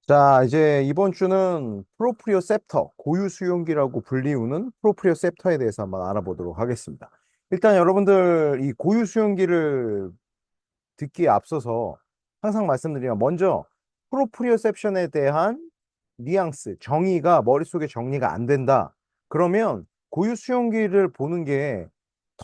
자, 이제 이번 주는 프로프리오셉터, 고유 수용기라고 불리우는 프로프리오셉터에 대해서 한번 알아보도록 하겠습니다. 일단 여러분들 이 고유 수용기를 듣기에 앞서서 항상 말씀드리면 먼저 프로프리오셉션에 대한 뉘앙스, 정의가 머릿속에 정리가 안 된다. 그러면 고유 수용기를 보는 게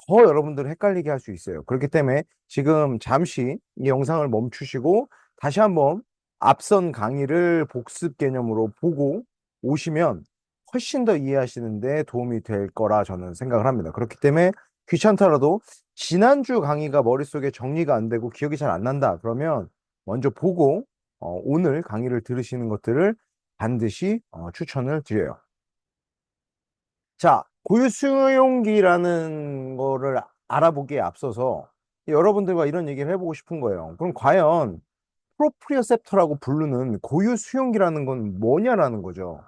더 여러분들을 헷갈리게 할 수 있어요. 그렇기 때문에 지금 잠시 이 영상을 멈추시고 다시 한번 앞선 강의를 복습 개념으로 보고 오시면 훨씬 더 이해하시는데 도움이 될 거라 저는 생각을 합니다. 그렇기 때문에 귀찮더라도 지난주 강의가 머릿속에 정리가 안 되고 기억이 잘 안 난다. 그러면 먼저 보고 오늘 강의를 들으시는 것들을 반드시 추천을 드려요. 자, 고유 수용기라는 거를 알아보기에 앞서서 여러분들과 이런 얘기를 해보고 싶은 거예요. 그럼 과연 프로프리오셉터라고 부르는 고유 수용기라는 건 뭐냐라는 거죠.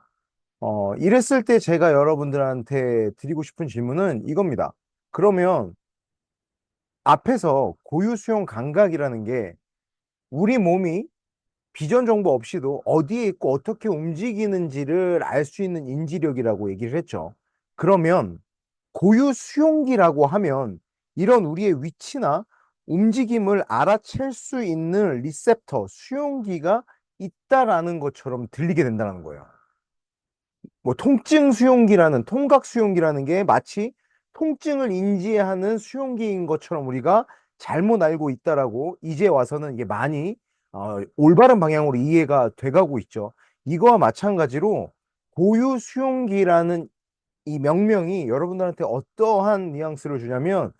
이랬을 때 제가 여러분들한테 드리고 싶은 질문은 이겁니다. 그러면 앞에서 고유 수용 감각이라는 게 우리 몸이 비전 정보 없이도 어디에 있고 어떻게 움직이는지를 알 수 있는 인지력이라고 얘기를 했죠. 그러면 고유 수용기라고 하면 이런 우리의 위치나 움직임을 알아챌 수 있는 리셉터, 수용기가 있다라는 것처럼 들리게 된다는 거예요. 뭐 통증 수용기라는 통각 수용기라는 게 마치 통증을 인지하는 수용기인 것처럼 우리가 잘못 알고 있다라고 이제 와서는 이게 많이 올바른 방향으로 이해가 돼가고 있죠. 이거와 마찬가지로 고유 수용기라는 이 명명이 여러분들한테 어떠한 뉘앙스를 주냐면,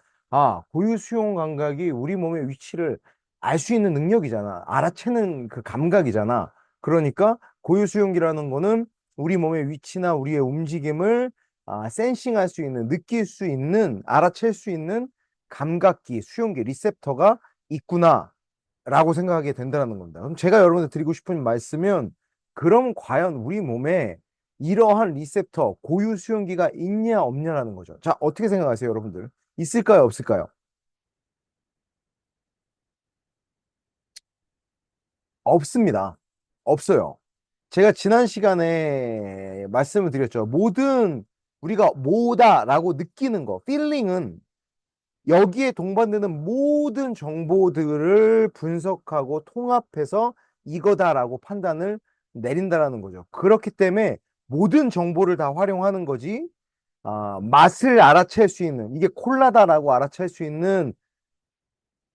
고유 수용 감각이 우리 몸의 위치를 알 수 있는 능력이잖아. 알아채는 그 감각이잖아. 그러니까 고유 수용기라는 거는 우리 몸의 위치나 우리의 움직임을 센싱할 수 있는, 느낄 수 있는, 알아챌 수 있는 감각기, 수용기, 리셉터가 있구나. 라고 생각하게 된다는 겁니다. 그럼 제가 여러분들 드리고 싶은 말씀은 그럼 과연 우리 몸에 이러한 리셉터, 고유 수용기가 있냐 없냐라는 거죠. 자, 어떻게 생각하세요, 여러분들? 있을까요, 없을까요? 없습니다. 없어요. 제가 지난 시간에 말씀을 드렸죠. 모든 우리가 뭐다라고 느끼는 거, 필링은 여기에 동반되는 모든 정보들을 분석하고 통합해서 이거다라고 판단을 내린다라는 거죠. 그렇기 때문에 모든 정보를 다 활용하는 거지, 맛을 알아챌 수 있는, 이게 콜라다라고 알아챌 수 있는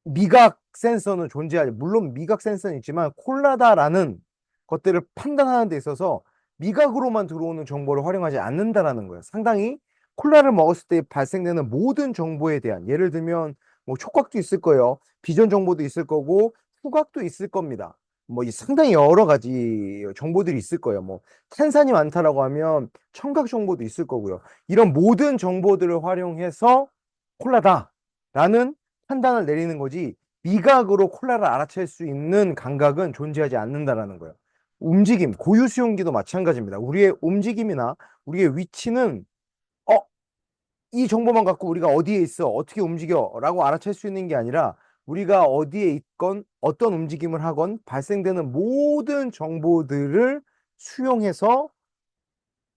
미각 센서는 존재하지. 물론 미각 센서는 있지만 콜라다라는 것들을 판단하는 데 있어서 미각으로만 들어오는 정보를 활용하지 않는다라는 거예요. 상당히 콜라를 먹었을 때 발생되는 모든 정보에 대한, 예를 들면 뭐 촉각도 있을 거예요. 비전 정보도 있을 거고 후각도 있을 겁니다. 뭐 상당히 여러 가지 정보들이 있을 거예요. 뭐 탄산이 많다라고 하면 청각 정보도 있을 거고요. 이런 모든 정보들을 활용해서 콜라다라는 판단을 내리는 거지, 미각으로 콜라를 알아챌 수 있는 감각은 존재하지 않는다라는 거예요. 움직임, 고유 수용기도 마찬가지입니다. 우리의 움직임이나 우리의 위치는 어, 이 정보만 갖고 우리가 어디에 있어, 어떻게 움직여 라고 알아챌 수 있는 게 아니라 우리가 어디에 있건 어떤 움직임을 하건 발생되는 모든 정보들을 수용해서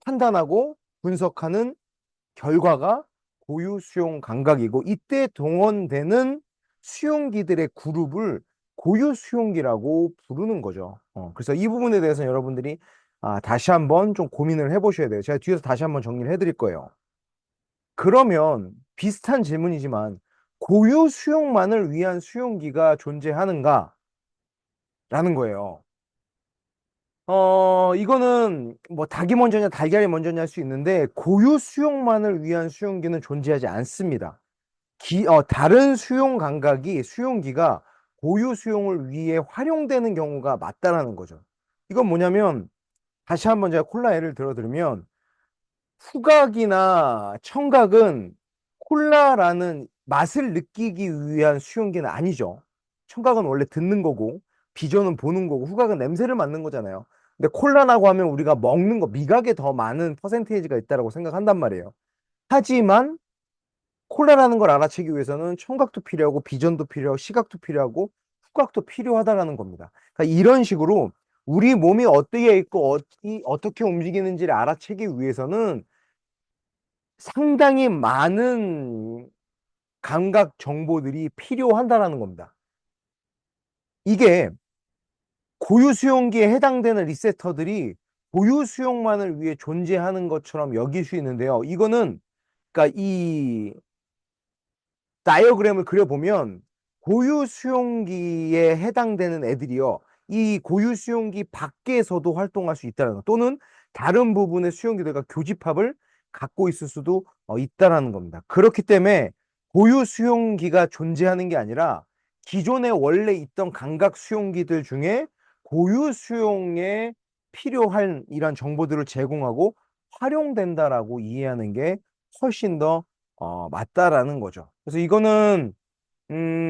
판단하고 분석하는 결과가 고유 수용 감각이고, 이때 동원되는 수용기들의 그룹을 고유 수용기라고 부르는 거죠. 그래서 이 부분에 대해서 여러분들이 다시 한번 좀 고민을 해보셔야 돼요. 제가 뒤에서 다시 한번 정리를 해드릴 거예요. 그러면 비슷한 질문이지만 고유 수용만을 위한 수용기가 존재하는가라는 거예요. 이거는 뭐 닭이 먼저냐 달걀이 먼저냐 할 수 있는데 고유 수용만을 위한 수용기는 존재하지 않습니다. 다른 수용 감각이, 수용기가 고유 수용을 위해 활용되는 경우가 맞다라는 거죠. 이건 뭐냐면, 다시 한번 제가 콜라 예를 들어드리면, 후각이나 청각은 콜라라는 맛을 느끼기 위한 수용기는 아니죠. 청각은 원래 듣는 거고, 비전은 보는 거고, 후각은 냄새를 맡는 거잖아요. 근데 콜라라고 하면 우리가 먹는 거, 미각에 더 많은 퍼센테이지가 있다고 생각한단 말이에요. 하지만 콜라라는 걸 알아채기 위해서는 청각도 필요하고 비전도 필요하고 시각도 필요하고 후각도 필요하다라는 겁니다. 그러니까 이런 식으로 우리 몸이 어떻게 있고 어떻게 움직이는지를 알아채기 위해서는 상당히 많은 감각 정보들이 필요한다라는 겁니다. 이게 고유 수용기에 해당되는 리세터들이 고유 수용만을 위해 존재하는 것처럼 여길 수 있는데요. 이거는 그러니까 이 다이어그램을 그려보면 고유 수용기에 해당되는 애들이요. 이 고유 수용기 밖에서도 활동할 수 있다는 거. 또는 다른 부분의 수용기들과 교집합을 갖고 있을 수도 있다라는 겁니다. 그렇기 때문에 고유 수용기가 존재하는 게 아니라 기존에 원래 있던 감각 수용기들 중에 고유 수용에 필요한 이런 정보들을 제공하고 활용된다라고 이해하는 게 훨씬 더 맞다라는 거죠. 그래서 이거는,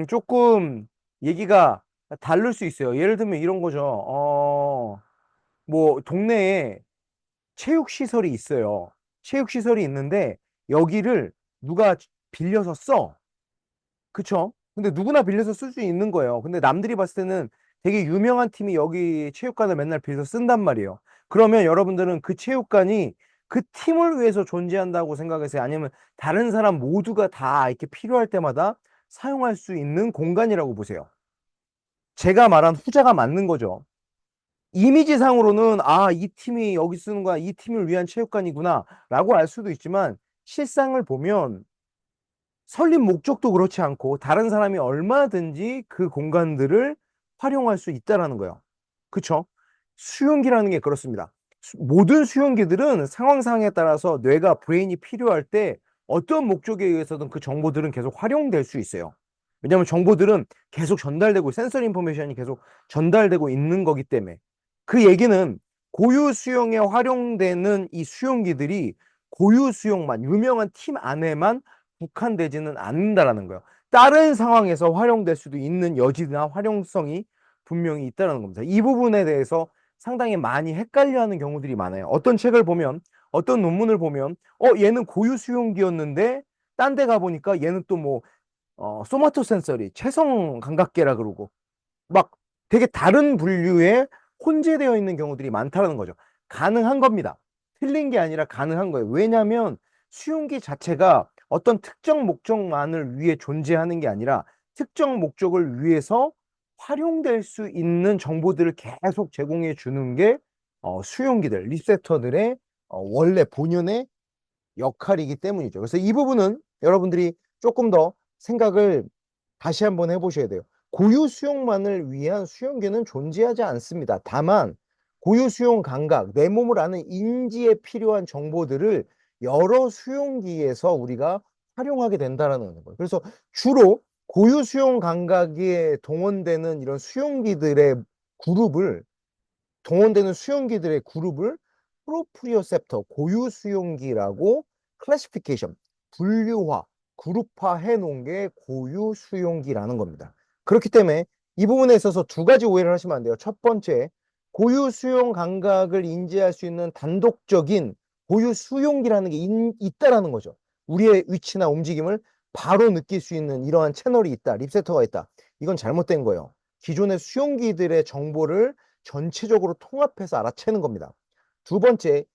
조금 얘기가 다를 수 있어요. 예를 들면 이런 거죠. 뭐, 동네에 체육시설이 있어요. 체육시설이 있는데, 여기를 누가 빌려서 써. 그쵸? 근데 누구나 빌려서 쓸 수 있는 거예요. 근데 남들이 봤을 때는 되게 유명한 팀이 여기 체육관을 맨날 빌려서 쓴단 말이에요. 그러면 여러분들은 그 체육관이 그 팀을 위해서 존재한다고 생각하세요? 아니면 다른 사람 모두가 다 이렇게 필요할 때마다 사용할 수 있는 공간이라고 보세요? 제가 말한 후자가 맞는 거죠. 이미지상으로는 아, 이 팀이 여기 쓰는 거야. 이 팀을 위한 체육관이구나. 라고 알 수도 있지만 실상을 보면 설립 목적도 그렇지 않고 다른 사람이 얼마든지 그 공간들을 활용할 수 있다라는 거예요. 그쵸? 수용기라는 게 그렇습니다. 모든 수용기들은 상황상에 따라서 뇌가 브레인이 필요할 때 어떤 목적에 의해서든 그 정보들은 계속 활용될 수 있어요. 왜냐하면 정보들은 계속 전달되고 센서리 인포메이션이 계속 전달되고 있는 거기 때문에 그 얘기는 고유 수용에 활용되는 이 수용기들이 고유 수용만 유명한 팀 안에만 국한되지는 않는다라는 거예요. 다른 상황에서 활용될 수도 있는 여지나 활용성이 분명히 있다는 겁니다. 이 부분에 대해서 상당히 많이 헷갈려하는 경우들이 많아요. 어떤 책을 보면, 어떤 논문을 보면, 얘는 고유 수용기였는데, 딴 데 가보니까 얘는 또 뭐, 소마토 센서리, 체성 감각계라 그러고, 막 되게 다른 분류에 혼재되어 있는 경우들이 많다는 거죠. 가능한 겁니다. 틀린 게 아니라 가능한 거예요. 왜냐하면 수용기 자체가 어떤 특정 목적만을 위해 존재하는 게 아니라 특정 목적을 위해서 활용될 수 있는 정보들을 계속 제공해 주는 게 수용기들, 리셉터들의 원래 본연의 역할이기 때문이죠. 그래서 이 부분은 여러분들이 조금 더 생각을 다시 한번 해보셔야 돼요. 고유 수용만을 위한 수용기는 존재하지 않습니다. 다만 고유 수용 감각, 내 몸을 아는 인지에 필요한 정보들을 여러 수용기에서 우리가 활용하게 된다라는 거예요. 그래서 주로 고유 수용 감각에 동원되는 이런 수용기들의 그룹을 동원되는 수용기들의 그룹을 프로프리오셉터 고유 수용기라고 클래시피케이션 분류화 그룹화 해 놓은 게 고유 수용기라는 겁니다. 그렇기 때문에 이 부분에 있어서 두 가지 오해를 하시면 안 돼요. 첫 번째, 고유 수용 감각을 인지할 수 있는 단독적인 고유 수용기라는 게 있다라는 거죠. 우리의 위치나 움직임을 바로 느낄 수 있는 이러한 채널이 있다, 립세터가 있다. 이건 잘못된 거예요. 기존의 수용기들의 정보를 전체적으로 통합해서 알아채는 겁니다. 두 번째,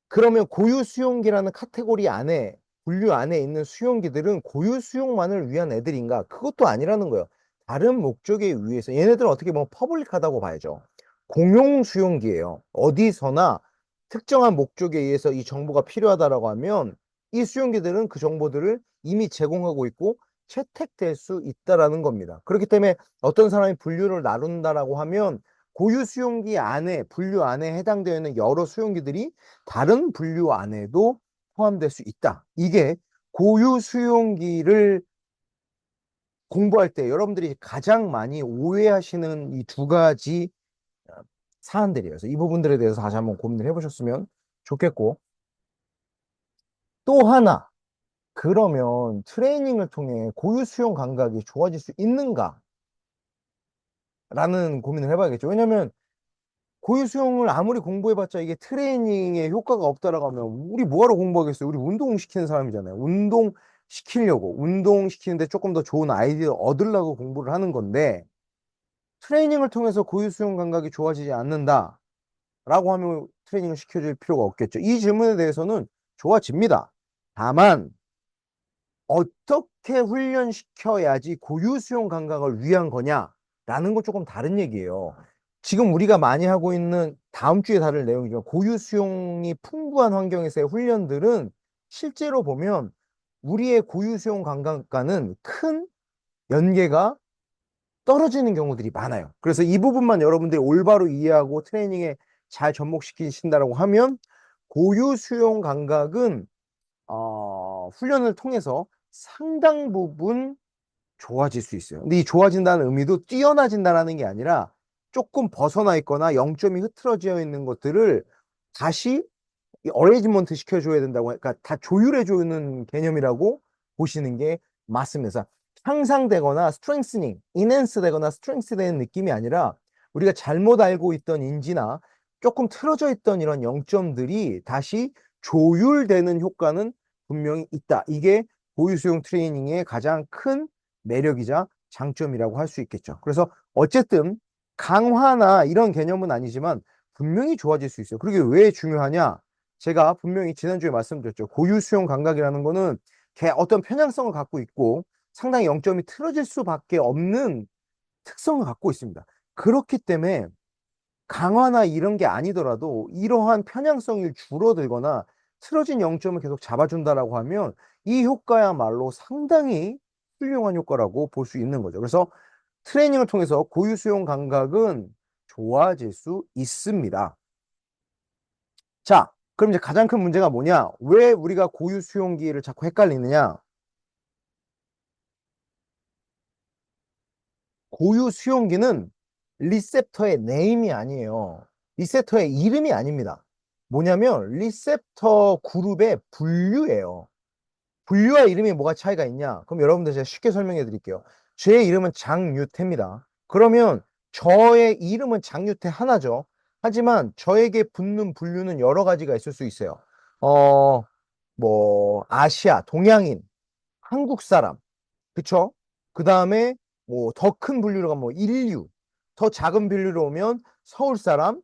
그러면 고유 수용기라는 카테고리 안에, 분류 안에 있는 수용기들은 고유 수용만을 위한 애들인가? 그것도 아니라는 거예요. 다른 목적에 의해서, 얘네들은 어떻게 보면 퍼블릭하다고 봐야죠. 공용 수용기예요. 어디서나 특정한 목적에 의해서 이 정보가 필요하다라고 하면 이 수용기들은 그 정보들을 이미 제공하고 있고 채택될 수 있다라는 겁니다. 그렇기 때문에 어떤 사람이 분류를 나눈다라고 하면 고유 수용기 안에, 분류 안에 해당되어 있는 여러 수용기들이 다른 분류 안에도 포함될 수 있다. 이게 고유 수용기를 공부할 때 여러분들이 가장 많이 오해하시는 이 두 가지 사안들이에요. 그래서 이 부분들에 대해서 다시 한번 고민을 해보셨으면 좋겠고, 또 하나, 그러면 트레이닝을 통해 고유 수용 감각이 좋아질 수 있는가? 라는 고민을 해봐야겠죠. 왜냐면 고유 수용을 아무리 공부해봤자 이게 트레이닝에 효과가 없다라고 하면 우리 뭐하러 공부하겠어요? 우리 운동시키는 사람이잖아요. 운동시키려고, 운동시키는데 조금 더 좋은 아이디어 얻으려고 공부를 하는 건데, 트레이닝을 통해서 고유 수용 감각이 좋아지지 않는다. 라고 하면 트레이닝을 시켜줄 필요가 없겠죠. 이 질문에 대해서는 좋아집니다. 다만, 어떻게 훈련시켜야지 고유 수용 감각을 위한 거냐라는 건 조금 다른 얘기예요. 지금 우리가 많이 하고 있는 다음 주에 다룰 내용이지만 고유 수용이 풍부한 환경에서의 훈련들은 실제로 보면 우리의 고유 수용 감각과는 큰 연계가 떨어지는 경우들이 많아요. 그래서 이 부분만 여러분들이 올바로 이해하고 트레이닝에 잘 접목시키신다라고 하면 고유 수용 감각은 훈련을 통해서 상당 부분 좋아질 수 있어요. 근데 이 좋아진다는 의미도 뛰어나진다라는 게 아니라 조금 벗어나 있거나 0점이 흐트러져 있는 것들을 다시 어레이지먼트 시켜줘야 된다고, 그러니까 다 조율해주는 개념이라고 보시는 게 맞습니다. 그래서 향상되거나 스트렝스닝, 인핸스 되거나 스트렝스 되는 느낌이 아니라 우리가 잘못 알고 있던 인지나 조금 틀어져 있던 이런 0점들이 다시 조율되는 효과는 분명히 있다. 이게 고유수용 트레이닝의 가장 큰 매력이자 장점이라고 할 수 있겠죠. 그래서 어쨌든 강화나 이런 개념은 아니지만 분명히 좋아질 수 있어요. 그게 왜 중요하냐? 제가 분명히 지난주에 말씀드렸죠. 고유 수용 감각이라는 거는 어떤 편향성을 갖고 있고 상당히 0점이 틀어질 수밖에 없는 특성을 갖고 있습니다. 그렇기 때문에 강화나 이런 게 아니더라도 이러한 편향성이 줄어들거나 틀어진 0점을 계속 잡아준다라고 하면 이 효과야말로 상당히 훌륭한 효과라고 볼 수 있는 거죠. 그래서 트레이닝을 통해서 고유 수용 감각은 좋아질 수 있습니다. 자, 그럼 이제 가장 큰 문제가 뭐냐? 왜 우리가 고유 수용기를 자꾸 헷갈리느냐? 고유 수용기는 리셉터의 네임이 아니에요. 리셉터의 이름이 아닙니다. 뭐냐면 리셉터 그룹의 분류예요. 분류와 이름이 뭐가 차이가 있냐? 그럼 여러분들 제가 쉽게 설명해 드릴게요. 제 이름은 장유태입니다. 그러면 저의 이름은 장유태 하나죠. 하지만 저에게 붙는 분류는 여러 가지가 있을 수 있어요. 어, 아시아, 동양인, 한국 사람, 그쵸? 그 다음에 더 큰 분류로 가면 인류, 더 작은 분류로 오면 서울 사람,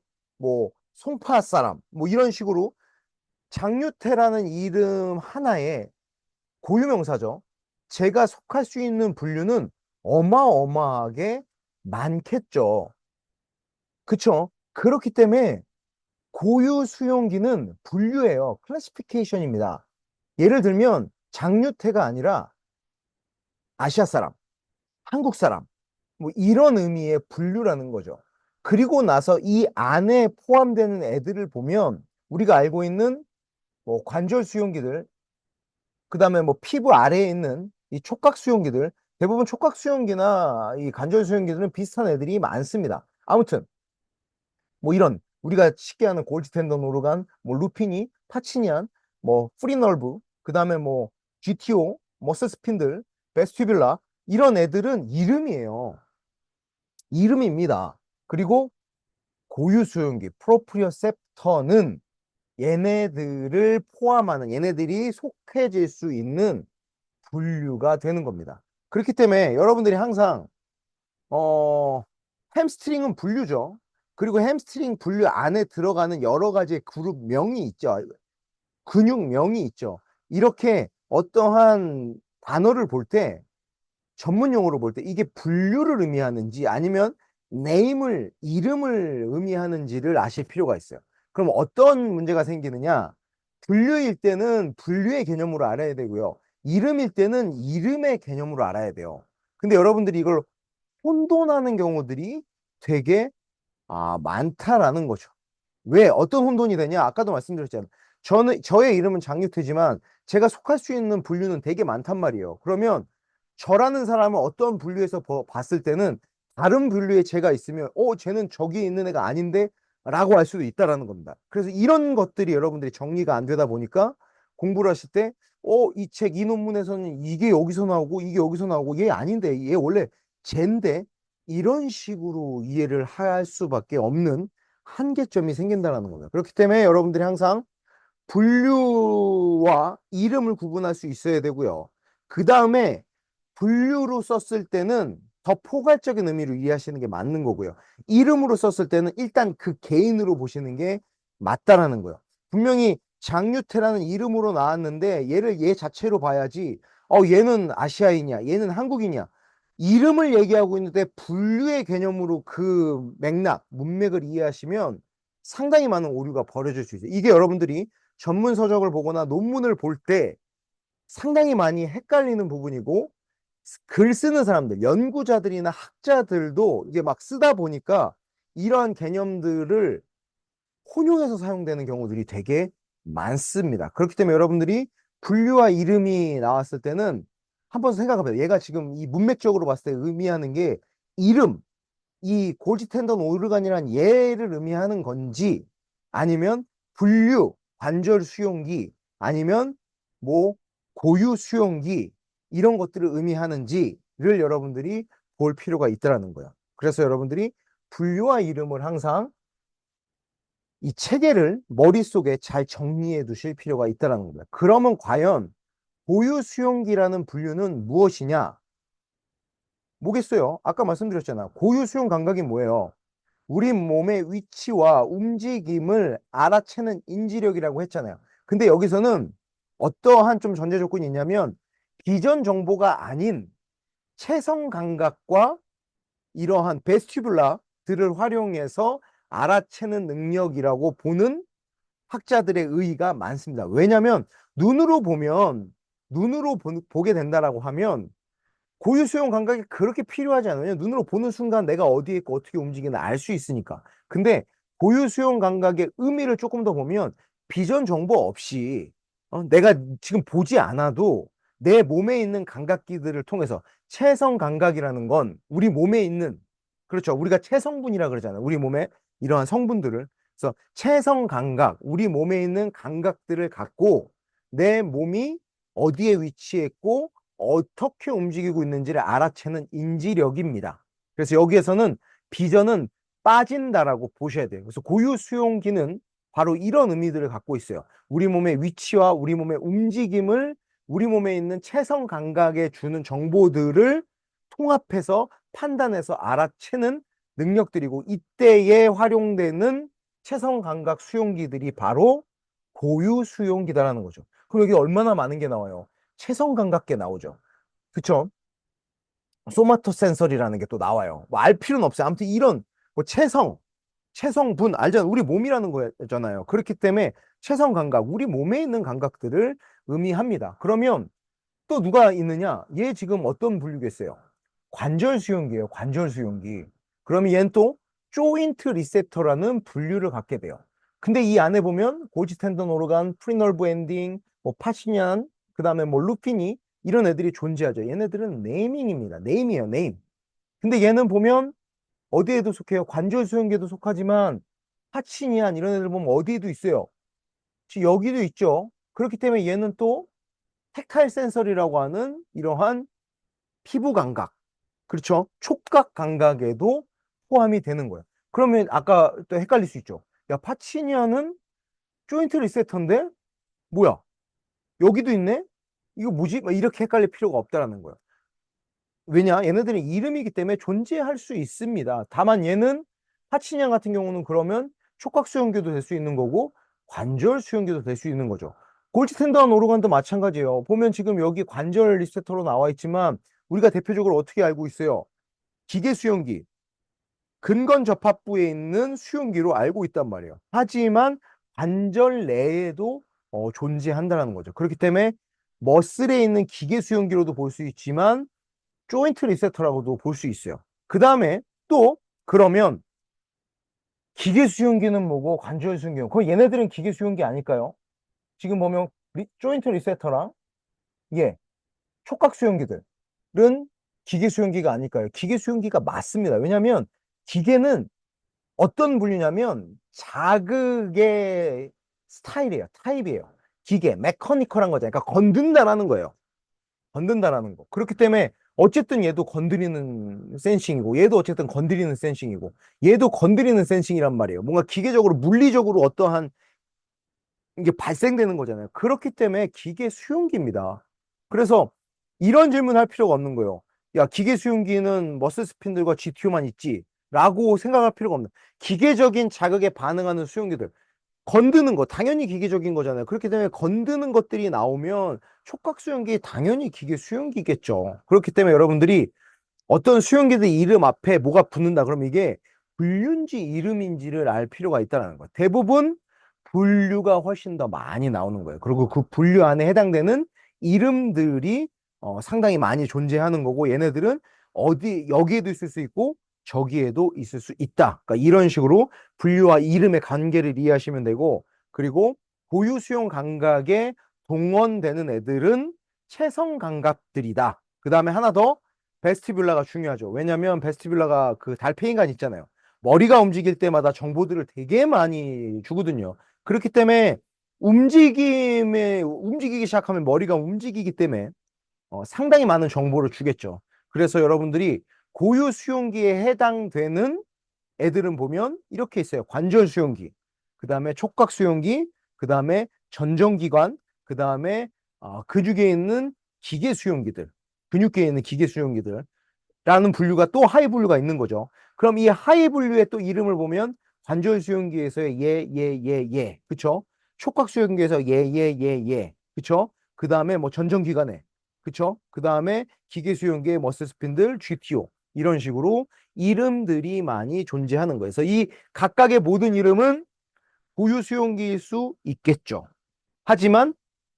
송파 사람, 이런 식으로 장유태라는 이름 하나에 고유명사죠. 제가 속할 수 있는 분류는 어마어마하게 많겠죠. 그쵸? 그렇기 때문에 고유 수용기는 분류예요. 클래시피케이션입니다. 예를 들면 장유태가 아니라 아시아 사람, 한국 사람, 이런 의미의 분류라는 거죠. 그리고 나서 이 안에 포함되는 애들을 보면 우리가 알고 있는 관절 수용기들, 그 다음에 피부 아래에 있는 이 촉각 수용기들, 대부분 촉각 수용기나 이 관절 수용기들은 비슷한 애들이 많습니다. 아무튼 이런 우리가 쉽게 아는 골지 텐던 오르간, 루피니, 파치니안, 프리널브, 그 다음에 GTO, 머슬 스핀들, 베스튜뷸라 이런 애들은 이름이에요. 이름입니다. 그리고 고유 수용기 프로프리오셉터는 얘네들을 포함하는 얘네들이 속해질 수 있는 분류가 되는 겁니다. 그렇기 때문에 여러분들이 항상 어 햄스트링은 분류죠. 그리고 햄스트링 분류 안에 들어가는 여러 가지의 그룹명이 있죠. 근육명이 있죠. 이렇게 어떠한 단어를 볼 때, 전문 용어로 볼 때 이게 분류를 의미하는지 아니면 네임을, 이름을 의미하는지를 아실 필요가 있어요. 그럼 어떤 문제가 생기느냐? 분류일 때는 분류의 개념으로 알아야 되고요. 이름일 때는 이름의 개념으로 알아야 돼요. 근데 여러분들이 이걸 혼돈하는 경우들이 되게 많다라는 거죠. 왜 어떤 혼돈이 되냐? 아까도 말씀드렸잖아요. 저의 이름은 장유태지만 제가 속할 수 있는 분류는 되게 많단 말이에요. 그러면 저라는 사람은 어떤 분류에서 봤을 때는 다른 분류에 제가 있으면 쟤는 저기 있는 애가 아닌데 라고 할 수도 있다라는 겁니다. 그래서 이런 것들이 여러분들이 정리가 안 되다 보니까 공부를 하실 때 이 책, 이 논문에서는 이게 여기서 나오고 이게 여기서 나오고 얘 아닌데 얘 원래 쟤인데 이런 식으로 이해를 할 수밖에 없는 한계점이 생긴다는 겁니다. 그렇기 때문에 여러분들이 항상 분류와 이름을 구분할 수 있어야 되고요. 그 다음에 분류로 썼을 때는 더 포괄적인 의미로 이해하시는 게 맞는 거고요. 이름으로 썼을 때는 일단 그 개인으로 보시는 게 맞다라는 거예요. 분명히 장유태라는 이름으로 나왔는데 얘를 얘 자체로 봐야지 얘는 아시아인이야, 얘는 한국인이야. 이름을 얘기하고 있는데 분류의 개념으로 그 맥락, 문맥을 이해하시면 상당히 많은 오류가 벌어질 수 있어요. 이게 여러분들이 전문 서적을 보거나 논문을 볼 때 상당히 많이 헷갈리는 부분이고 글 쓰는 사람들, 연구자들이나 학자들도 이게 막 쓰다 보니까 이러한 개념들을 혼용해서 사용되는 경우들이 되게 많습니다. 그렇기 때문에 여러분들이 분류와 이름이 나왔을 때는 한번 생각해봐요. 얘가 지금 이 문맥적으로 봤을 때 의미하는 게 이름, 이 골지 텐던 오르간이란 얘를 의미하는 건지 아니면 분류, 관절 수용기 아니면 뭐 고유 수용기 이런 것들을 의미하는지를 여러분들이 볼 필요가 있다라는 거예요. 그래서 여러분들이 분류와 이름을 항상 이 체계를 머릿속에 잘 정리해 두실 필요가 있다는 겁니다. 그러면 과연 고유 수용기라는 분류는 무엇이냐? 뭐겠어요? 아까 말씀드렸잖아. 고유 수용 감각이 뭐예요? 우리 몸의 위치와 움직임을 알아채는 인지력이라고 했잖아요. 근데 여기서는 어떠한 좀 전제 조건이 있냐면 비전 정보가 아닌 체성 감각과 이러한 베스티뷸라들을 활용해서 알아채는 능력이라고 보는 학자들의 의의가 많습니다. 왜냐하면 눈으로 보면 보게 된다라고 하면 고유 수용 감각이 그렇게 필요하지 않아요. 눈으로 보는 순간 내가 어디에 있고 어떻게 움직이나 알 수 있으니까. 근데 고유 수용 감각의 의미를 조금 더 보면 비전 정보 없이 내가 지금 보지 않아도 내 몸에 있는 감각기들을 통해서 체성 감각이라는 건 우리 몸에 있는 그렇죠. 우리가 체성분이라 그러잖아요. 우리 몸에 이러한 성분들을. 그래서 체성 감각, 우리 몸에 있는 감각들을 갖고 내 몸이 어디에 위치했고 어떻게 움직이고 있는지를 알아채는 인지력입니다. 그래서 여기에서는 비전은 빠진다라고 보셔야 돼요. 그래서 고유 수용기는 바로 이런 의미들을 갖고 있어요. 우리 몸의 위치와 우리 몸의 움직임을 우리 몸에 있는 체성 감각에 주는 정보들을 통합해서 판단해서 알아채는 능력들이고 이때에 활용되는 체성 감각 수용기들이 바로 고유 수용기다라는 거죠. 그럼 여기 얼마나 많은 게 나와요? 체성 감각계 나오죠. 그쵸? 소마토 센서리라는 게 또 나와요. 뭐 알 필요는 없어요. 아무튼 이런 뭐 체성분 알잖아요. 우리 몸이라는 거잖아요. 그렇기 때문에 체성 감각, 우리 몸에 있는 감각들을 의미합니다. 그러면 또 누가 있느냐? 얘 지금 어떤 분류겠어요? 관절 수용기예요. 관절 수용기. 그러면 얘는 또 조인트 리셉터라는 분류를 갖게 돼요. 근데 이 안에 보면 고지 텐던 오르간, 프리널브 엔딩, 뭐 파시니안, 그다음에 뭐 루피니 이런 애들이 존재하죠. 얘네들은 네이밍입니다. 네임이에요. 네임. 근데 얘는 보면 어디에도 속해요? 관절 수용기에도 속하지만 파치니안 이런 애들 보면 어디에도 있어요. 여기도 있죠. 그렇기 때문에 얘는 또 텍타일 센서리라고 하는 이러한 피부 감각, 그렇죠? 촉각 감각에도 포함이 되는 거예요. 그러면 아까 또 헷갈릴 수 있죠. 야, 파치니아는 조인트 리세터인데 뭐야? 여기도 있네? 이거 뭐지? 막 이렇게 헷갈릴 필요가 없다라는 거예요. 왜냐? 얘네들은 이름이기 때문에 존재할 수 있습니다. 다만 얘는 파치니아 같은 경우는 그러면 촉각 수용기도 될 수 있는 거고 관절 수용기도 될 수 있는 거죠. 골지 텐던 오르간도 마찬가지예요. 보면 지금 여기 관절 리셉터로 나와 있지만 우리가 대표적으로 어떻게 알고 있어요? 기계 수용기, 근건 접합부에 있는 수용기로 알고 있단 말이에요. 하지만 관절 내에도 존재한다는 거죠. 그렇기 때문에 머슬에 있는 기계 수용기로도 볼 수 있지만 조인트 리셉터라고도 볼 수 있어요. 그 다음에 또 그러면 기계 수용기는 뭐고 관절 수용기는 그럼 얘네들은 기계 수용기 아닐까요? 지금 보면 조인트 리셉터랑 예 촉각 수용기들은 기계 수용기가 아닐까요? 기계 수용기가 맞습니다. 왜냐하면 기계는 어떤 분류냐면 자극의 스타일이에요. 타입이에요. 기계, 메커니컬한 거죠. 그러니까 건든다라는 거예요. 건든다라는 거. 그렇기 때문에 어쨌든 얘도 건드리는 센싱이고 얘도 어쨌든 건드리는 센싱이고 얘도 건드리는 센싱이란 말이에요. 뭔가 기계적으로 물리적으로 어떠한 이게 발생되는 거잖아요. 그렇기 때문에 기계 수용기입니다. 그래서 이런 질문 할 필요가 없는 거예요. 야, 기계 수용기는 머슬 스핀들과 GTO만 있지. 라고 생각할 필요가 없는. 기계적인 자극에 반응하는 수용기들. 건드는 거, 당연히 기계적인 거잖아요. 그렇기 때문에 건드는 것들이 나오면 촉각 수용기 당연히 기계 수용기겠죠. 그렇기 때문에 여러분들이 어떤 수용기들 이름 앞에 뭐가 붙는다 그러면 이게 분류인지 이름인지를 알 필요가 있다는 거예요. 대부분 분류가 훨씬 더 많이 나오는 거예요. 그리고 그 분류 안에 해당되는 이름들이 상당히 많이 존재하는 거고 얘네들은 어디 여기에도 있을 수 있고 저기에도 있을 수 있다. 그러니까 이런 식으로 분류와 이름의 관계를 이해하시면 되고 그리고 고유 수용 감각에 동원되는 애들은 체성 감각들이다. 그 다음에 하나 더 베스티뷸라가 중요하죠. 왜냐하면 베스티뷸라가 그 달팽이관 있잖아요. 머리가 움직일 때마다 정보들을 되게 많이 주거든요. 그렇기 때문에 움직이기 시작하면 머리가 움직이기 때문에 상당히 많은 정보를 주겠죠. 그래서 여러분들이 고유 수용기에 해당되는 애들은 보면 이렇게 있어요. 관절 수용기, 그 다음에 촉각 수용기, 그 다음에 전정기관, 그 다음에 근육에 있는 기계 수용기들, 근육계에 있는 기계 수용기들. 라는 분류가 또 하위 분류가 있는 거죠. 그럼 이 하위 분류의 또 이름을 보면 관절 수용기에서의 예. 그쵸? 촉각 수용기에서 예. 그쵸? 그 다음에 뭐 전정기관에. 그쵸? 그 다음에 기계 수용기의 머슬 스핀들, GTO. 이런 식으로 이름들이 많이 존재하는 거예요. 그래서 이 각각의 모든 이름은 고유 수용기일 수 있겠죠. 하지만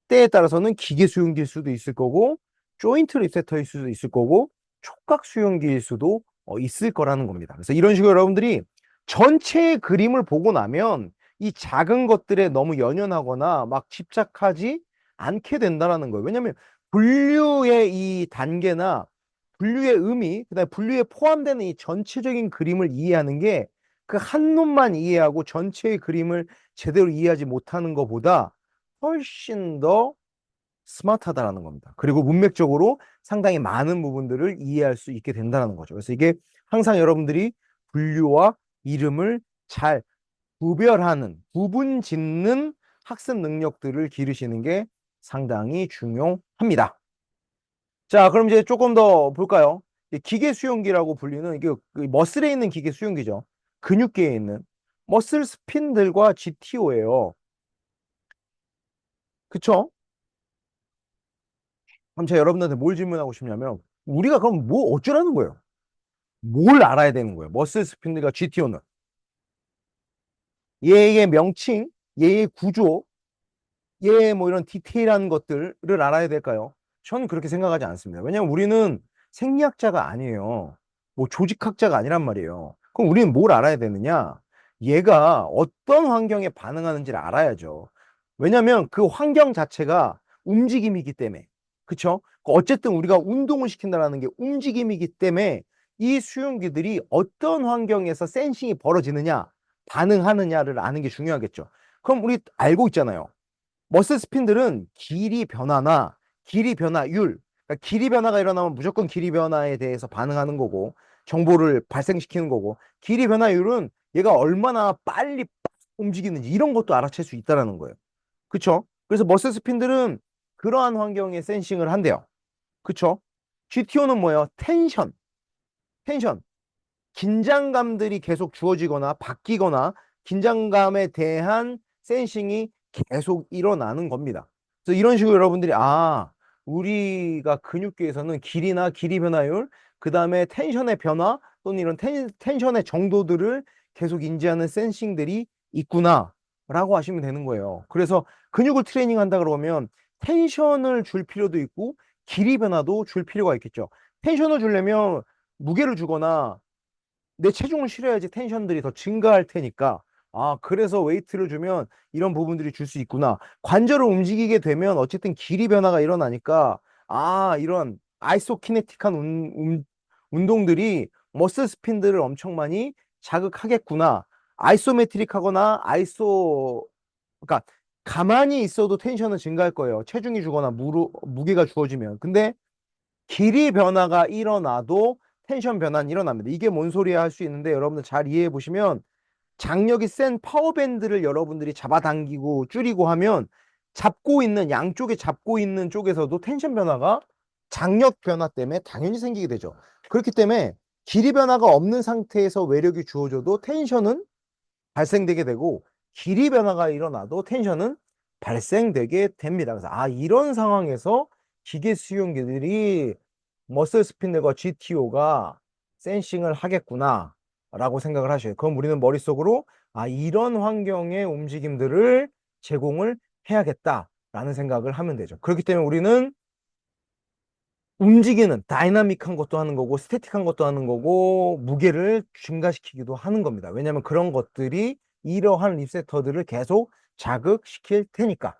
때에 따라서는 기계 수용기일 수도 있을 거고 조인트 리셋터일 수도 있을 거고 촉각 수용기일 수도 있을 거라는 겁니다. 그래서 이런 식으로 여러분들이 전체의 그림을 보고 나면 이 작은 것들에 너무 연연하거나 막 집착하지 않게 된다는 거예요. 왜냐하면 분류의 이 단계나 분류의 의미, 그다음에 분류에 포함되는 이 전체적인 그림을 이해하는 게 그 한 놈만 이해하고 전체의 그림을 제대로 이해하지 못하는 것보다 훨씬 더 스마트하다라는 겁니다. 그리고 문맥적으로 상당히 많은 부분들을 이해할 수 있게 된다는 거죠. 그래서 이게 항상 여러분들이 분류와 이름을 잘 구별하는, 구분 짓는 학습 능력들을 기르시는 게 상당히 중요합니다. 자, 그럼 이제 조금 더 볼까요? 기계 수용기라고 불리는 이게 그 머슬에 있는 기계 수용기죠. 근육계에 있는 머슬 스핀들과 GTO예요. 그쵸? 그럼 제가 여러분들한테 뭘 질문하고 싶냐면 우리가 그럼 뭐 어쩌라는 거예요? 뭘 알아야 되는 거예요? 머슬 스핀들과 GTO는 얘의 명칭, 얘의 구조, 얘의 뭐 이런 디테일한 것들을 알아야 될까요? 저는 그렇게 생각하지 않습니다. 왜냐하면 우리는 생리학자가 아니에요. 뭐 조직학자가 아니란 말이에요. 그럼 우리는 뭘 알아야 되느냐? 얘가 어떤 환경에 반응하는지를 알아야죠. 왜냐하면 그 환경 자체가 움직임이기 때문에. 그쵸? 어쨌든 우리가 운동을 시킨다는 게 움직임이기 때문에 이 수용기들이 어떤 환경에서 센싱이 벌어지느냐, 반응하느냐를 아는 게 중요하겠죠. 그럼 우리 알고 있잖아요. 머슬 스핀들은 길이 변화나 길이 변화율, 그러니까 길이 변화가 일어나면 무조건 길이 변화에 대해서 반응하는 거고 정보를 발생시키는 거고 길이 변화율은 얘가 얼마나 빨리 움직이는지 이런 것도 알아챌 수 있다는 거예요. 그쵸? 그래서 머슬 스핀들은 그러한 환경에 센싱을 한대요. 그쵸? GTO는 뭐예요? 텐션. 긴장감들이 계속 주어지거나 바뀌거나 긴장감에 대한 센싱이 계속 일어나는 겁니다. 그래서 이런 식으로 여러분들이 우리가 근육계에서는 길이나 길이 변화율, 그 다음에 텐션의 변화 또는 이런 텐션의 정도들을 계속 인지하는 센싱들이 있구나라고 하시면 되는 거예요. 그래서 근육을 트레이닝한다 그러면 텐션을 줄 필요도 있고 길이 변화도 줄 필요가 있겠죠. 텐션을 주려면 무게를 주거나 내 체중을 실어야지 텐션들이 더 증가할 테니까 그래서 웨이트를 주면 이런 부분들이 줄 수 있구나. 관절을 움직이게 되면 어쨌든 길이 변화가 일어나니까 이런 아이소키네틱한 운동들이 머슬 스핀들을 엄청 많이 자극하겠구나. 아이소메트릭하거나 그러니까 가만히 있어도 텐션은 증가할 거예요. 체중이 주거나 무게가 주어지면. 근데 길이 변화가 일어나도 텐션 변화는 일어납니다. 이게 뭔 소리야 할 수 있는데 여러분들 잘 이해해 보시면 장력이 센 파워밴드를 여러분들이 잡아당기고 줄이고 하면 양쪽에 잡고 있는 쪽에서도 텐션 변화가 장력 변화 때문에 당연히 생기게 되죠. 그렇기 때문에 길이 변화가 없는 상태에서 외력이 주어져도 텐션은 발생되게 되고 길이 변화가 일어나도 텐션은 발생되게 됩니다. 그래서 이런 상황에서 기계 수용기들이 머슬 스피너과 GTO가 센싱을 하겠구나 라고 생각을 하셔요. 그럼 우리는 머릿속으로 이런 환경의 움직임들을 제공을 해야겠다라는 생각을 하면 되죠. 그렇기 때문에 우리는 움직이는 다이나믹한 것도 하는 거고 스태틱한 것도 하는 거고 무게를 증가시키기도 하는 겁니다. 왜냐하면 그런 것들이 이러한 리셋터들을 계속 자극시킬 테니까.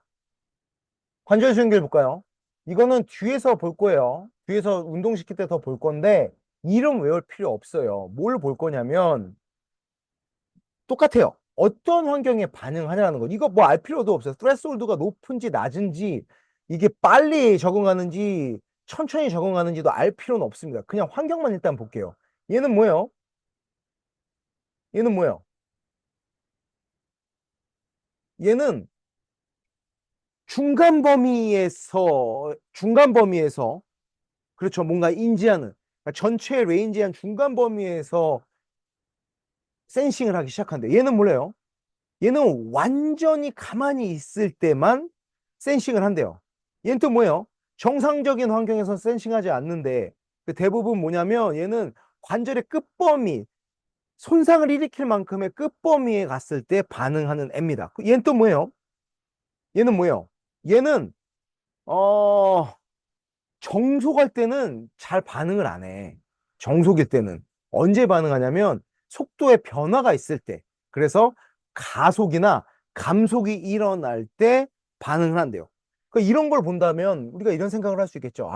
관절 수행기를 볼까요? 이거는 뒤에서 볼 거예요. 뒤에서 운동시킬 때 더 볼 건데 이름 외울 필요 없어요. 뭘 볼 거냐면 똑같아요. 어떤 환경에 반응하냐는 거. 이거 뭐 알 필요도 없어요. 스트레스홀드가 높은지 낮은지 이게 빨리 적응하는지 천천히 적응하는지도 알 필요는 없습니다. 그냥 환경만 일단 볼게요. 얘는 뭐예요? 얘는 뭐예요? 얘는 중간 범위에서 그렇죠. 뭔가 인지하는 그러니까 전체 레인지한 중간 범위에서 센싱을 하기 시작한대. 얘는 뭐래요? 얘는 완전히 가만히 있을 때만 센싱을 한대요. 얘는 또 뭐예요? 정상적인 환경에서 센싱하지 않는데 그 대부분 뭐냐면 얘는 관절의 끝범위, 손상을 일으킬 만큼의 끝범위에 갔을 때 반응하는 애입니다. 얘는 또 뭐예요? 얘는 뭐예요? 얘는 어 정속할 때는 잘 반응을 안 해. 정속일 때는. 언제 반응하냐면 속도의 변화가 있을 때. 그래서 가속이나 감속이 일어날 때 반응을 한대요. 그러니까 이런 걸 본다면 우리가 이런 생각을 할 수 있겠죠.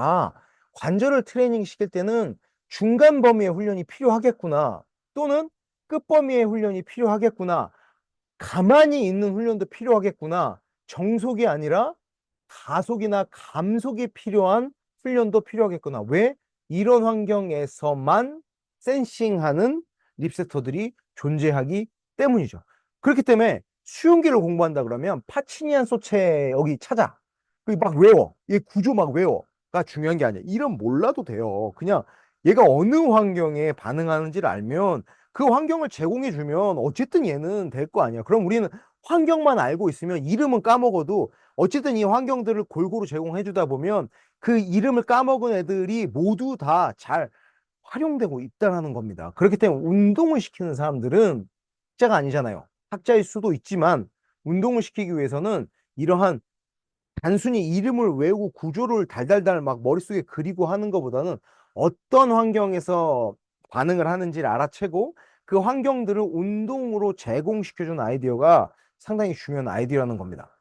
관절을 트레이닝 시킬 때는 중간 범위의 훈련이 필요하겠구나. 또는 끝 범위의 훈련이 필요하겠구나. 가만히 있는 훈련도 필요하겠구나. 정속이 아니라 가속이나 감속이 필요한 훈련도 필요하겠구나. 왜? 이런 환경에서만 센싱하는 립세터들이 존재하기 때문이죠. 그렇기 때문에 수용기를 공부한다 그러면 파치니안 소체 여기 찾아. 막 외워. 얘 구조 막 외워.가 중요한 게 아니야. 이름 몰라도 돼요. 그냥 얘가 어느 환경에 반응하는지를 알면 그 환경을 제공해 주면 어쨌든 얘는 될 거 아니야. 그럼 우리는 환경만 알고 있으면 이름은 까먹어도 어쨌든 이 환경들을 골고루 제공해 주다 보면 그 이름을 까먹은 애들이 모두 다 잘 활용되고 있다는 겁니다. 그렇기 때문에 운동을 시키는 사람들은 학자가 아니잖아요. 학자일 수도 있지만 운동을 시키기 위해서는 이러한 단순히 이름을 외우고 구조를 달달달 막 머릿속에 그리고 하는 것보다는 어떤 환경에서 반응을 하는지를 알아채고 그 환경들을 운동으로 제공시켜준 아이디어가 상당히 중요한 아이디어라는 겁니다.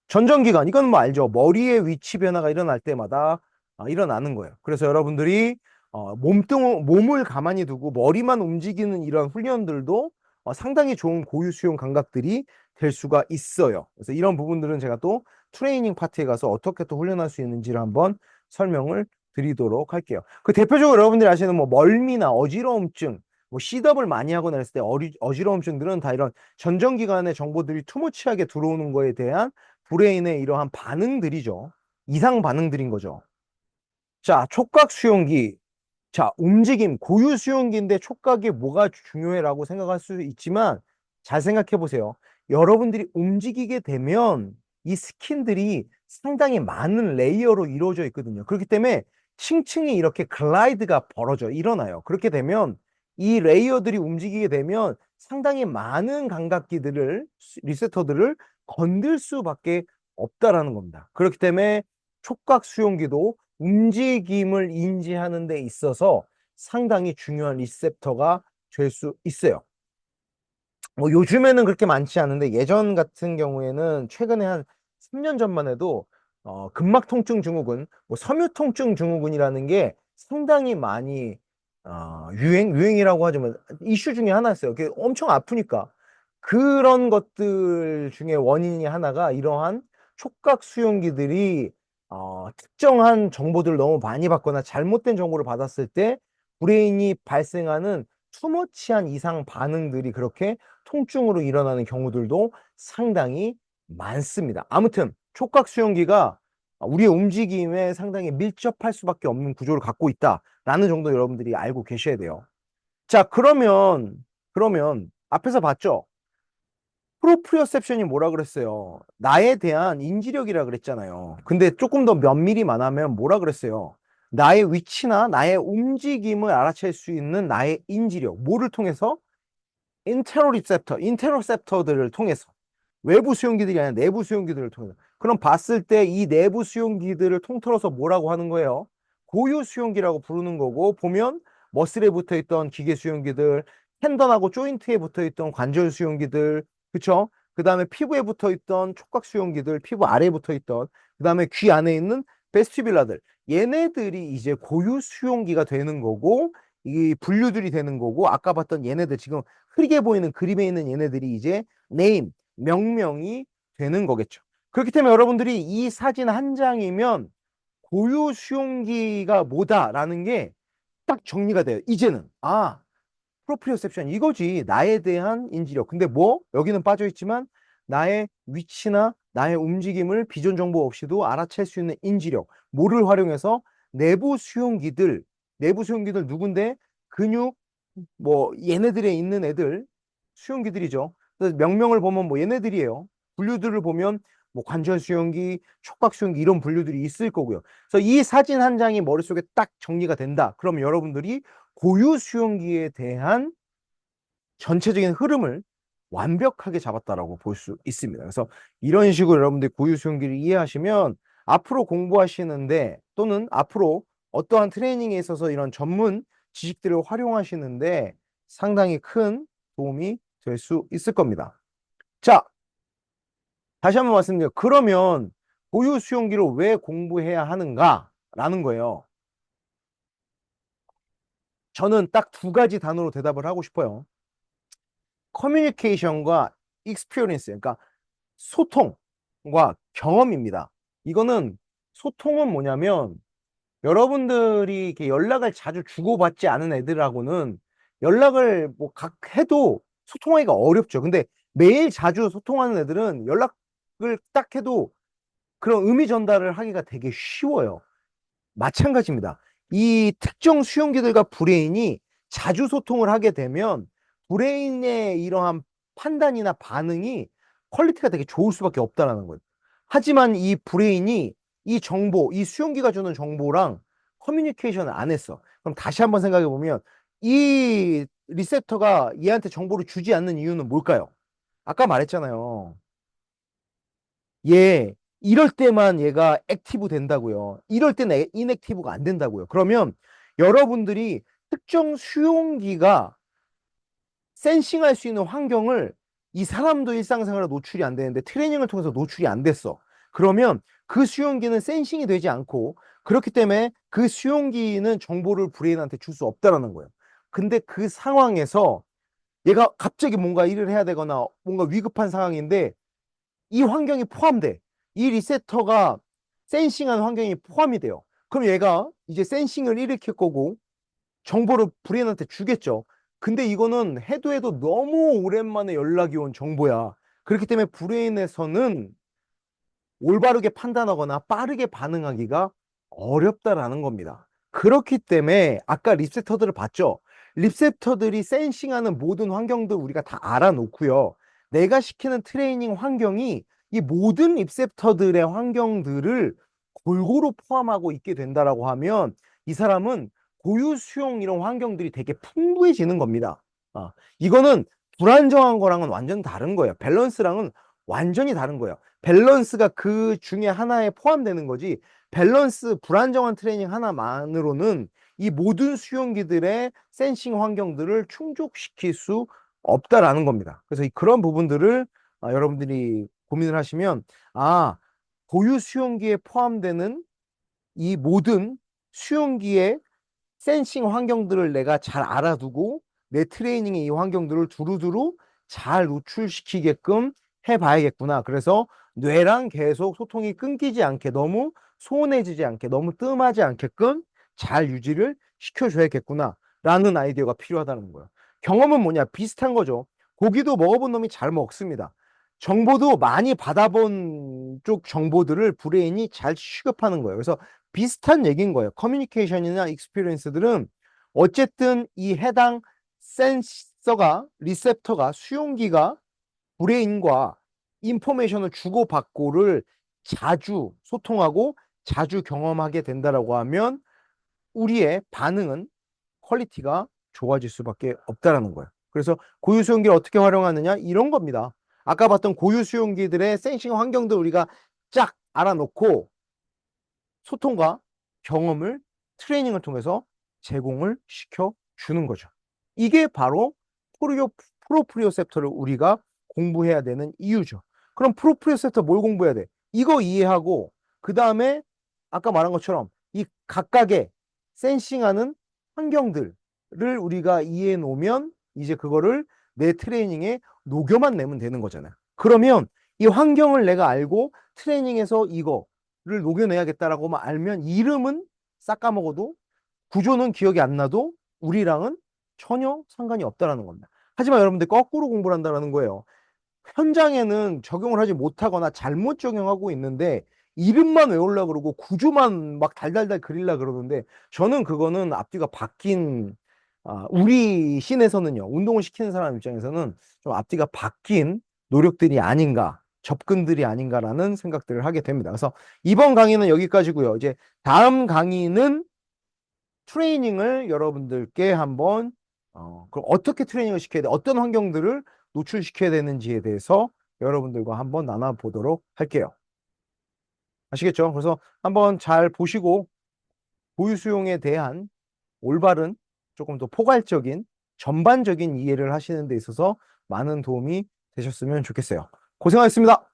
전정기관, 이건 뭐 알죠? 머리의 위치 변화가 일어날 때마다 일어나는 거예요. 그래서 여러분들이 몸을 가만히 두고 머리만 움직이는 이런 훈련들도 상당히 좋은 고유 수용 감각들이 될 수가 있어요. 그래서 이런 부분들은 제가 또 트레이닝 파트에 가서 어떻게 또 훈련할 수 있는지를 한번 설명을 드리도록 할게요. 그 대표적으로 여러분들이 아시는 뭐 멀미나 어지러움증, 뭐 시덥을 많이 하거나 했을 때 어지러움증들은 다 이런 전정기관의 정보들이 투머치하게 들어오는 거에 대한 브레인의 이러한 반응들이죠. 이상 반응들인 거죠. 자, 촉각 수용기. 자, 움직임, 고유 수용기인데 촉각이 뭐가 중요해라고 생각할 수 있지만 잘 생각해 보세요. 여러분들이 움직이게 되면 이 스킨들이 상당히 많은 레이어로 이루어져 있거든요. 그렇기 때문에 층층이 이렇게 글라이드가 일어나요. 그렇게 되면 이 레이어들이 움직이게 되면 상당히 많은 감각기들을, 리셉터들을 건들 수밖에 없다라는 겁니다. 그렇기 때문에 촉각 수용기도 움직임을 인지하는 데 있어서 상당히 중요한 리셉터가 될 수 있어요. 뭐 요즘에는 그렇게 많지 않은데 예전 같은 경우에는 최근에 한 3년 전만 해도 근막 통증 증후군, 뭐 섬유 통증 증후군이라는 게 상당히 많이 유행이라고 하지만 이슈 중에 하나였어요. 그게 엄청 아프니까 그런 것들 중에 원인이 하나가 이러한 촉각 수용기들이 특정한 정보들을 너무 많이 받거나 잘못된 정보를 받았을 때 브레인이 발생하는 투머치한 이상 반응들이 그렇게 통증으로 일어나는 경우들도 상당히 많습니다. 아무튼 촉각 수용기가 우리의 움직임에 상당히 밀접할 수밖에 없는 구조를 갖고 있다라는 정도 여러분들이 알고 계셔야 돼요. 자, 그러면 앞에서 봤죠? 프로프리어셉션이 뭐라 그랬어요? 나에 대한 인지력이라 그랬잖아요. 근데 조금 더 면밀히 말하면 뭐라 그랬어요? 나의 위치나 나의 움직임을 알아챌 수 있는 나의 인지력. 뭐를 통해서? 인테로셉터들을 통해서. 외부 수용기들이 아니라 내부 수용기들을 통해서. 그럼 봤을 때 이 내부 수용기들을 통틀어서 뭐라고 하는 거예요? 고유 수용기라고 부르는 거고, 보면 머슬에 붙어 있던 기계 수용기들, 텐던하고 조인트에 붙어 있던 관절 수용기들, 그쵸? 그 다음에 피부에 붙어 있던 촉각 수용기들, 피부 아래에 붙어 있던, 그 다음에 귀 안에 있는 베스티뷸라들. 얘네들이 이제 고유 수용기가 되는 거고, 이 분류들이 되는 거고, 아까 봤던 얘네들, 지금 흐리게 보이는 그림에 있는 얘네들이 이제 네임, 명명이 되는 거겠죠. 그렇기 때문에 여러분들이 이 사진 한 장이면 고유 수용기가 뭐다라는 게 딱 정리가 돼요. 이제는 프로프리오셉션 이거지. 나에 대한 인지력. 근데 뭐 여기는 빠져 있지만 나의 위치나 나의 움직임을 비전 정보 없이도 알아챌 수 있는 인지력. 뭐를 활용해서 내부 수용기들 누군데 근육 뭐 얘네들에 있는 애들 수용기들이죠. 그래서 명명을 보면 뭐 얘네들이에요. 분류들을 보면 뭐 관절 수용기, 촉각 수용기 이런 분류들이 있을 거고요. 그래서 이 사진 한 장이 머릿속에 딱 정리가 된다. 그러면 여러분들이 고유 수용기에 대한 전체적인 흐름을 완벽하게 잡았다라고 볼 수 있습니다. 그래서 이런 식으로 여러분들이 고유 수용기를 이해하시면 앞으로 공부하시는데 또는 앞으로 어떠한 트레이닝에 있어서 이런 전문 지식들을 활용하시는데 상당히 큰 도움이 될 수 있을 겁니다. 자, 다시 한번 말씀드려요. 그러면 고유 수용기를 왜 공부해야 하는가라는 거예요. 저는 딱 두 가지 단어로 대답을 하고 싶어요. 커뮤니케이션과 익스피리언스, 그러니까 소통과 경험입니다. 이거는 소통은 뭐냐면 여러분들이 이렇게 연락을 자주 주고받지 않은 애들하고는 연락을 뭐 각 해도 소통하기가 어렵죠. 근데 매일 자주 소통하는 애들은 연락을 딱 해도 그런 의미 전달을 하기가 되게 쉬워요. 마찬가지입니다. 이 특정 수용기들과 브레인이 자주 소통을 하게 되면 브레인의 이러한 판단이나 반응이 퀄리티가 되게 좋을 수밖에 없다는 거예요. 하지만 이 브레인이 이 정보, 이 수용기가 주는 정보랑 커뮤니케이션을 안 했어. 그럼 다시 한번 생각해 보면 이 리셉터가 얘한테 정보를 주지 않는 이유는 뭘까요? 아까 말했잖아요. 얘 이럴 때만 얘가 액티브 된다고요. 이럴 때는 인액티브가 안 된다고요. 그러면 여러분들이 특정 수용기가 센싱할 수 있는 환경을 이 사람도 일상생활에 노출이 안 되는데 트레이닝을 통해서 노출이 안 됐어. 그러면 그 수용기는 센싱이 되지 않고 그렇기 때문에 그 수용기는 정보를 브레인한테 줄 수 없다라는 거예요. 근데 그 상황에서 얘가 갑자기 뭔가 일을 해야 되거나 뭔가 위급한 상황인데 이 환경이 포함돼. 이 리세터가 센싱한 환경이 포함이 돼요. 그럼 얘가 이제 센싱을 일으킬 거고 정보를 브레인한테 주겠죠. 근데 이거는 해도 너무 오랜만에 연락이 온 정보야. 그렇기 때문에 브레인에서는 올바르게 판단하거나 빠르게 반응하기가 어렵다라는 겁니다. 그렇기 때문에 아까 립셉터들을 봤죠? 립셉터들이 센싱하는 모든 환경들 우리가 다 알아놓고요. 내가 시키는 트레이닝 환경이 이 모든 립셉터들의 환경들을 골고루 포함하고 있게 된다라고 하면 이 사람은 고유 수용 이런 환경들이 되게 풍부해지는 겁니다. 이거는 불안정한 거랑은 완전 다른 거예요. 밸런스랑은 완전히 다른 거예요. 밸런스가 그 중에 하나에 포함되는 거지 밸런스 불안정한 트레이닝 하나만으로는 이 모든 수용기들의 센싱 환경들을 충족시킬 수 없다라는 겁니다. 그래서 그런 부분들을 여러분들이 고민을 하시면 고유 수용기에 포함되는 이 모든 수용기의 센싱 환경들을 내가 잘 알아두고 내 트레이닝에 이 환경들을 두루두루 잘 노출시키게끔 해봐야겠구나. 그래서 뇌랑 계속 소통이 끊기지 않게 너무 소원해지지 않게 너무 뜸하지 않게끔 잘 유지를 시켜줘야겠구나. 라는 아이디어가 필요하다는 거예요. 경험은 뭐냐? 비슷한 거죠. 고기도 먹어본 놈이 잘 먹습니다. 정보도 많이 받아본 쪽 정보들을 브레인이 잘 취급하는 거예요. 그래서 비슷한 얘기인 거예요. 커뮤니케이션이나 익스피리언스들은 어쨌든 이 해당 센서가, 리셉터가, 수용기가 브레인과 인포메이션을 주고받고를 자주 소통하고 자주 경험하게 된다라고 하면 우리의 반응은 퀄리티가 좋아질 수밖에 없다라는 거예요. 그래서 고유 수용기를 어떻게 활용하느냐 이런 겁니다. 아까 봤던 고유 수용기들의 센싱 환경도 우리가 쫙 알아놓고 소통과 경험을 트레이닝을 통해서 제공을 시켜 주는 거죠. 이게 바로 프로프리오셉터를 우리가 공부해야 되는 이유죠. 그럼 프로프리오셉터 뭘 공부해야 돼? 이거 이해하고 그 다음에 아까 말한 것처럼 이 각각의 센싱하는 환경들을 우리가 이해해 놓으면 이제 그거를 내 트레이닝에 녹여만 내면 되는 거잖아요. 그러면 이 환경을 내가 알고 트레이닝에서 이거를 녹여내야겠다라고만 알면 이름은 싹 까먹어도 구조는 기억이 안 나도 우리랑은 전혀 상관이 없다라는 겁니다. 하지만 여러분들 거꾸로 공부를 한다는 거예요. 현장에는 적용을 하지 못하거나 잘못 적용하고 있는데 이름만 외우려고 그러고 구조만 막 달달달 그리려 그러는데 저는 그거는 앞뒤가 바뀐 우리 씬에서는요. 운동을 시키는 사람 입장에서는 좀 앞뒤가 바뀐 노력들이 아닌가 접근들이 아닌가라는 생각들을 하게 됩니다. 그래서 이번 강의는 여기까지고요. 이제 다음 강의는 트레이닝을 여러분들께 한번 그럼 어떻게 트레이닝을 시켜야 돼? 어떤 환경들을 노출시켜야 되는지에 대해서 여러분들과 한번 나눠보도록 할게요. 아시겠죠? 그래서 한번 잘 보시고 고유 수용에 대한 올바른 조금 더 포괄적인 전반적인 이해를 하시는 데 있어서 많은 도움이 되셨으면 좋겠어요. 고생하셨습니다.